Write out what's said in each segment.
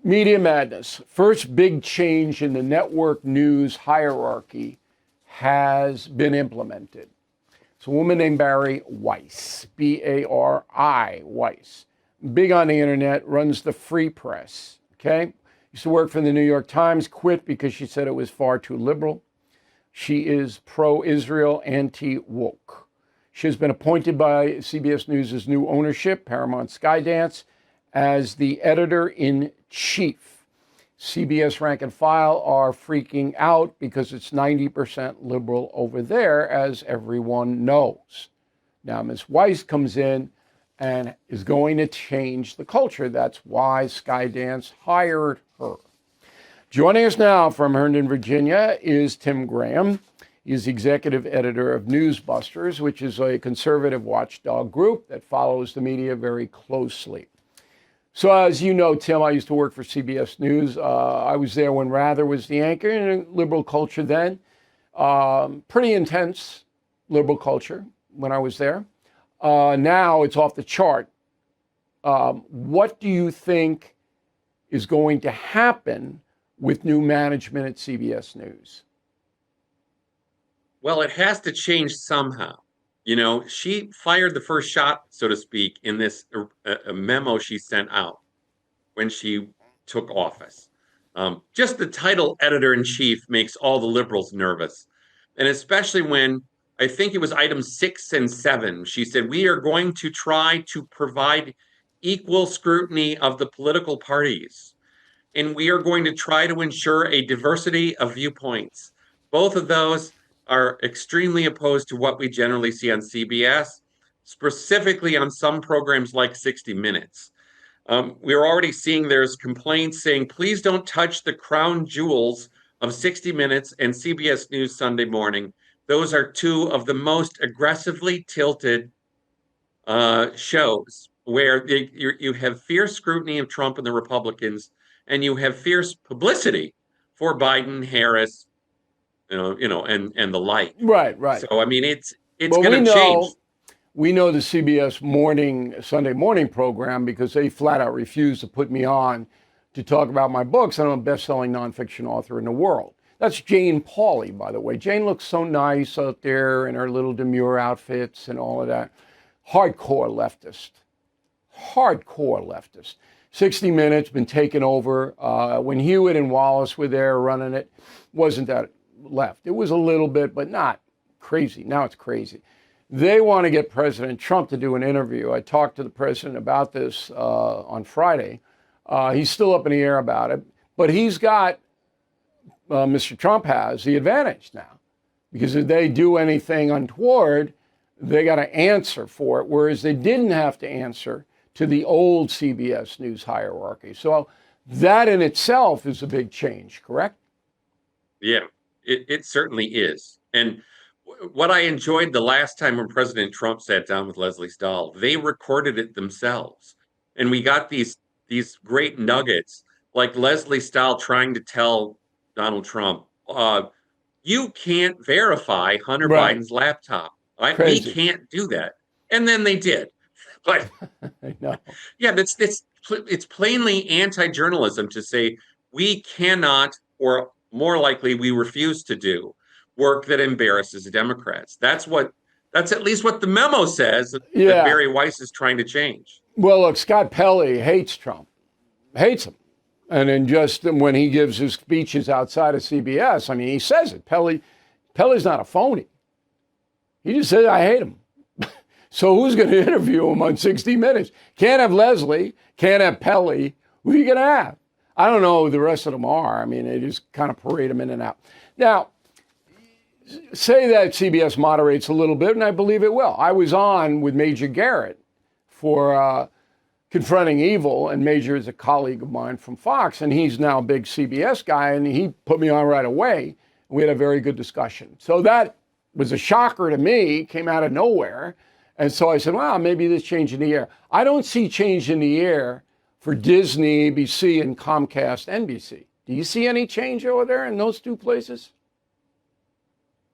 Media madness. First big change in the network news hierarchy has been implemented. It's a woman named Bari Weiss, Bari Weiss. Big on the internet, runs the Free Press. Okay? Used to work for the New York Times, quit because she said it was far too liberal. She is pro-Israel, anti-woke. She has been appointed by CBS News' new ownership, Paramount Skydance, as the editor-in-chief. CBS rank and file are freaking out because it's 90% liberal over there, as everyone knows. Now, Ms. Weiss comes in and is going to change the culture. That's why Skydance hired her. Joining us now from Herndon, Virginia, is Tim Graham. He's the executive editor of Newsbusters, which is a conservative watchdog group that follows the media very closely. So as you know, Tim, I used to work for CBS News. I was there when Rather was the anchor in liberal culture then. Pretty intense liberal culture when I was there. Now it's off the chart. What do you think is going to happen with new management at CBS News? Well, it has to change somehow. You know, she fired the first shot, so to speak, in this memo she sent out when she took office. Just the title editor-in-chief makes all the liberals nervous. And especially when I think it was items 6 and 7, she said, we are going to try to provide equal scrutiny of the political parties. And we are going to try to ensure a diversity of viewpoints. Both of those are extremely opposed to what we generally see on CBS, specifically on some programs like 60 Minutes. We're already seeing there's complaints saying, please don't touch the crown jewels of 60 Minutes and CBS News Sunday Morning. Those are two of the most aggressively tilted shows where you have fierce scrutiny of Trump and the Republicans, and you have fierce publicity for Biden, Harris, and the like. Right. So I mean, it's Well, going to change. We know the CBS Sunday morning program because they flat out refused to put me on to talk about my books. I'm a best-selling nonfiction author in the world. That's Jane Pauley, by the way. Jane looks so nice out there in her little demure outfits and all of that. Hardcore leftist. 60 Minutes been taken over. When Hewitt and Wallace were there running it, wasn't that left. It was a little bit, but not crazy. Now it's crazy. They want to get President Trump to do an interview. I talked to the president about this on Friday. He's still up in the air about it, but he's got, Mr. Trump has the advantage now, because if they do anything untoward, they got to answer for it, whereas they didn't have to answer to the old CBS News hierarchy. So that in itself is a big change, correct? Yeah, it certainly is. And what I enjoyed the last time when President Trump sat down with Leslie Stahl, they recorded it themselves. And we got these great nuggets, like Leslie Stahl trying to tell Donald Trump, you can't verify Hunter Biden's laptop. We can't do that. And then they did. But I know. Yeah, it's plainly anti-journalism to say we cannot, or more likely we refuse to do work that embarrasses the Democrats. That's at least what the memo says that Bari Weiss is trying to change. Well, look, Scott Pelley hates Trump, hates him. And then just when he gives his speeches outside of CBS, I mean, he says it. Pelley's not a phony. He just says, I hate him. So who's going to interview him on 60 Minutes? Can't have Leslie, can't have Pelley. Who are you going to have? I don't know who the rest of them are. I mean, they just kind of parade them in and out. Now, say that CBS moderates a little bit, and I believe it will. I was on with Major Garrett for Confronting Evil, and Major is a colleague of mine from Fox, and he's now a big CBS guy, and he put me on right away. We had a very good discussion. So that was a shocker to me, came out of nowhere. And so I said, well, maybe this change in the air. I don't see change in the air for Disney, ABC, and Comcast, NBC. Do you see any change over there in those two places?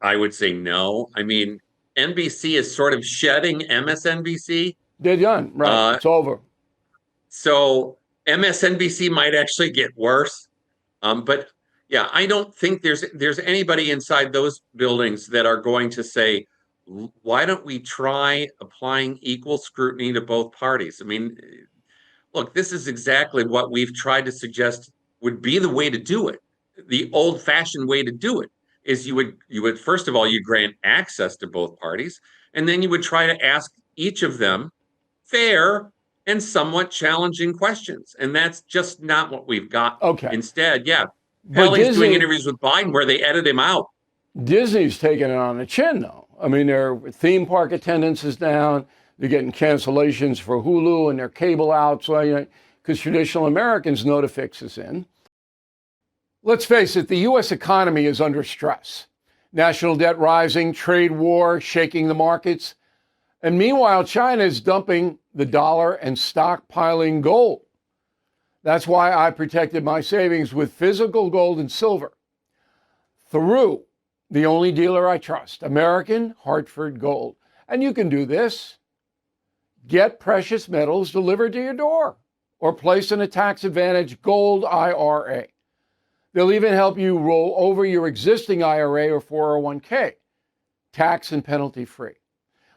I would say no. I mean, NBC is sort of shedding MSNBC. They're done, right? It's over. So MSNBC might actually get worse. But yeah, I don't think there's anybody inside those buildings that are going to say, why don't we try applying equal scrutiny to both parties? I mean, look, this is exactly what we've tried to suggest would be the way to do it. The old-fashioned way to do it is you would first of all you grant access to both parties, and then you would try to ask each of them fair and somewhat challenging questions. And that's just not what we've got. Okay. Instead, yeah, But Haley's doing interviews with Biden where they edit him out. Disney's taking it on the chin, though. I mean, their theme park attendance is down. They're getting cancellations for Hulu and their cable outs, because traditional Americans know the fix is in. Let's face it, the U.S. economy is under stress. National debt rising, trade war shaking the markets. And meanwhile, China is dumping the dollar and stockpiling gold. That's why I protected my savings with physical gold and silver through the only dealer I trust, American Hartford Gold. And you can do this. Get precious metals delivered to your door or place in a tax-advantaged gold IRA. They'll even help you roll over your existing IRA or 401k, tax and penalty free.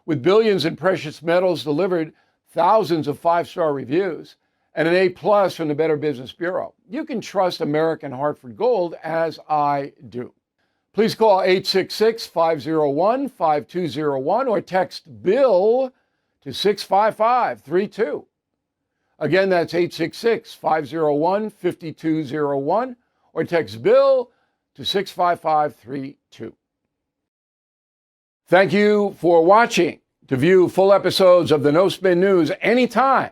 With billions in precious metals delivered, thousands of five-star reviews, and an A+ from the Better Business Bureau, you can trust American Hartford Gold as I do. Please call 866-501-5201 or text BILL to 65532. Again, that's 866-501-5201 or text BILL to 65532. Thank you for watching. To view full episodes of the No Spin News anytime,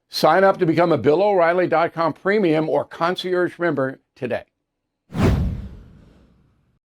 sign up to become a BillO'Reilly.com premium or concierge member today.